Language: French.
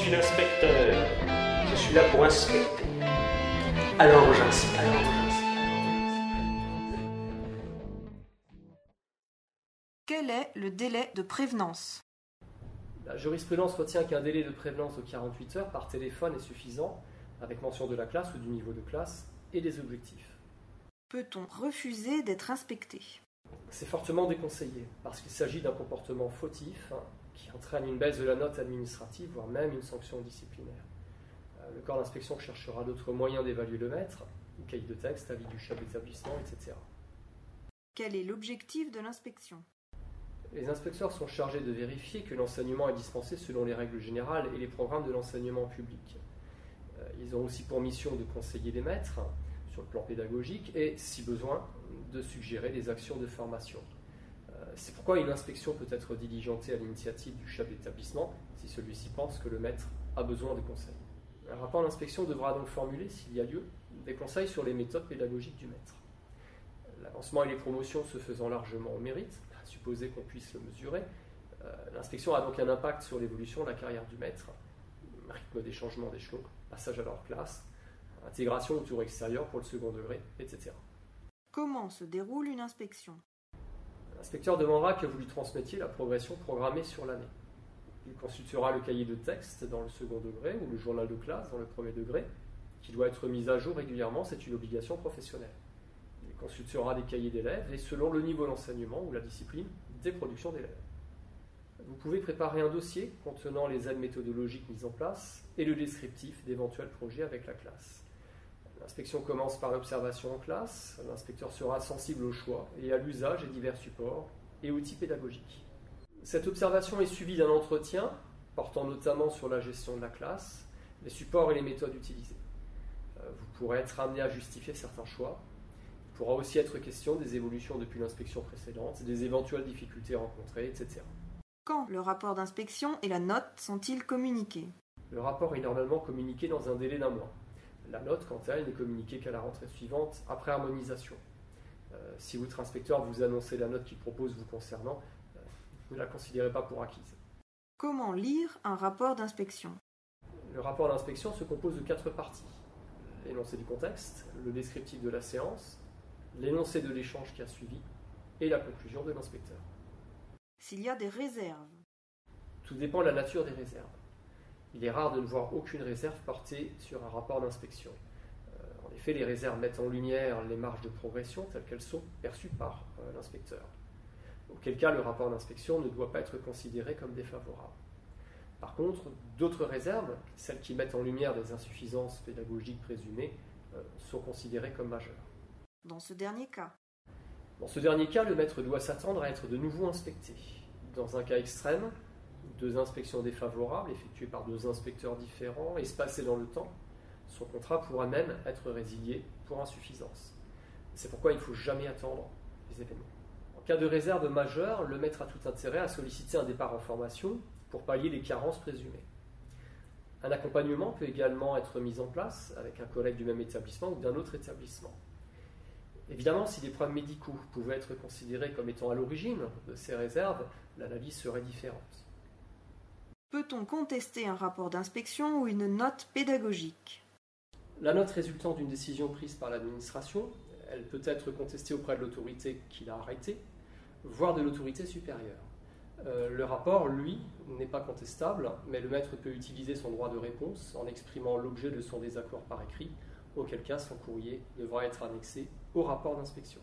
suis l'inspecteur. Je suis là pour inspecter. Alors j'inspecte. Quel est le délai de prévenance? La jurisprudence retient qu'un délai de prévenance de 48 heures par téléphone est suffisant, avec mention de la classe ou du niveau de classe et des objectifs. Peut-on refuser d'être inspecté? C'est fortement déconseillé, parce qu'il s'agit d'un comportement fautif qui entraîne une baisse de la note administrative, voire même une sanction disciplinaire. Le corps d'inspection cherchera d'autres moyens d'évaluer le maître, cahier de texte, avis du chef d'établissement, etc. Quel est l'objectif de l'inspection? Les inspecteurs sont chargés de vérifier que l'enseignement est dispensé selon les règles générales et les programmes de l'enseignement public. Ils ont aussi pour mission de conseiller les maîtres sur le plan pédagogique et, si besoin, de suggérer des actions de formation. C'est pourquoi une inspection peut être diligentée à l'initiative du chef d'établissement si celui-ci pense que le maître a besoin de conseils. Un rapport d'inspection devra donc formuler, s'il y a lieu, des conseils sur les méthodes pédagogiques du maître. L'avancement et les promotions se faisant largement au mérite, à supposer qu'on puisse le mesurer, l'inspection a donc un impact sur l'évolution de la carrière du maître, rythme des changements d'échelon, passage à leur classe, intégration au tour extérieur pour le second degré, etc. Comment se déroule une inspection? L'inspecteur demandera que vous lui transmettiez la progression programmée sur l'année. Il consultera le cahier de texte dans le second degré ou le journal de classe dans le premier degré, qui doit être mis à jour régulièrement, c'est une obligation professionnelle. Il consultera des cahiers d'élèves et selon le niveau d'enseignement ou la discipline, des productions d'élèves. Vous pouvez préparer un dossier contenant les aides méthodologiques mises en place et le descriptif d'éventuels projets avec la classe. L'inspection commence par l'observation en classe. L'inspecteur sera sensible au choix et à l'usage des divers supports et outils pédagogiques. Cette observation est suivie d'un entretien portant notamment sur la gestion de la classe, les supports et les méthodes utilisées. Vous pourrez être amené à justifier certains choix. Il pourra aussi être question des évolutions depuis l'inspection précédente, des éventuelles difficultés rencontrées, etc. Quand le rapport d'inspection et la note sont-ils communiqués? Le rapport est normalement communiqué dans un délai d'1 mois. La note, quant à elle, n'est communiquée qu'à la rentrée suivante, après harmonisation. Si votre inspecteur vous annonce la note qu'il propose vous concernant, ne la considérez pas pour acquise. Comment lire un rapport d'inspection? Le rapport d'inspection se compose de 4 parties. L'énoncé du contexte, le descriptif de la séance, l'énoncé de l'échange qui a suivi et la conclusion de l'inspecteur. S'il y a des réserves? Tout dépend de la nature des réserves. Il est rare de ne voir aucune réserve portée sur un rapport d'inspection. En effet, les réserves mettent en lumière les marges de progression telles qu'elles sont perçues par l'inspecteur. Auquel cas, le rapport d'inspection ne doit pas être considéré comme défavorable. Par contre, d'autres réserves, celles qui mettent en lumière des insuffisances pédagogiques présumées, sont considérées comme majeures. Dans ce dernier cas? Dans ce dernier cas, le maître doit s'attendre à être de nouveau inspecté. Dans un cas extrême, 2 inspections défavorables effectuées par 2 inspecteurs différents, espacées dans le temps, son contrat pourra même être résilié pour insuffisance. C'est pourquoi il ne faut jamais attendre les événements. En cas de réserve majeure, le maître a tout intérêt à solliciter un départ en formation pour pallier les carences présumées. Un accompagnement peut également être mis en place avec un collègue du même établissement ou d'un autre établissement. Évidemment, si des problèmes médicaux pouvaient être considérés comme étant à l'origine de ces réserves, l'analyse serait différente. Peut-on contester un rapport d'inspection ou une note pédagogique? La note résultant d'une décision prise par l'administration, elle peut être contestée auprès de l'autorité qui l'a arrêtée, voire de l'autorité supérieure. Le rapport, lui, n'est pas contestable, mais le maître peut utiliser son droit de réponse en exprimant l'objet de son désaccord par écrit, auquel cas son courrier devra être annexé au rapport d'inspection.